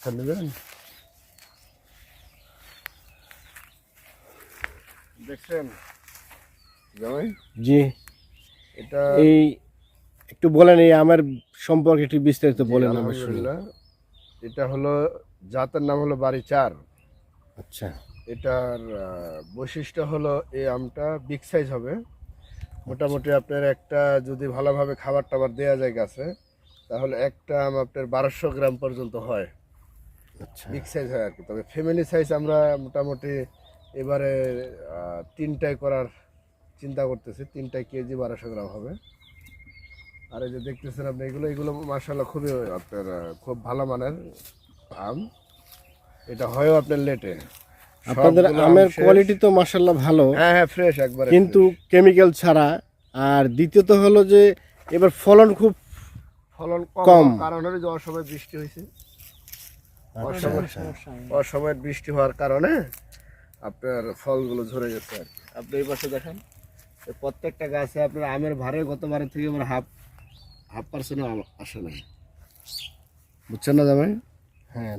পরীক্ষা নেবেন। দেখছেন জামাই? জি, এটা এই একটু বলেন এই আমের সম্পর্কে একটু বিস্তারিত জি, বলেন আমরা শুনি। আলহামদুলিল্লাহ। এটা হলো জাতের নাম হলো বাড়ি 4। আচ্ছা এটার বৈশিষ্ট্য হলো এই আমটা বিগ সাইজ হবে। মোটামুটি আপনার একটা যদি ভালোভাবে খাবার টাবার দেওয়া যায় গাছে, তাহলে একটা আম আপনার 1200 গ্রাম পর্যন্ত হয়। আচ্ছা বিগ সাইজ হয় আর কি। তবে ফ্যামিলি সাইজ আমরা মোটামুটি এবারে 3টায় করার চিন্তা করতেছি। 3টায় কেজি 1200 গ্রাম হবে। আর এই যে দেখতেছেন আপনি, এগুলো মাশাআল্লাহ খুবই আপনার খুব ভালো মানের আম। এটা হয়ও আপনার লেটে। আপনাদের সবগুলো আম আমের শেষ। কোয়ালিটি তো মাশাআল্লাহ ভালো, হ্যাঁ হ্যাঁ, ফ্রেশ একবারে কিন্তু ফ্রেশ। কেমিক্যাল ছাড়া। আর দ্বিতীয়ত হলো যে এবার ফলন খুব ফলন কম কম। হওয়ার কারণ হলো যে অসময়ে বৃষ্টি হয়েছে। আচ্ছা অসময়ে বৃষ্টি হওয়ার কারণে আপনার ফলগুলো ঝরে গেছে আর কি। আপনি এই পাশে দেখেন, এই প্রত্যেকটা গাছে আপনার আমের ভারে গতবারের থেকে আমার হাফ পার্সেন্টও আসে নাই। বুঝছেন না জামাই? হ্যাঁ।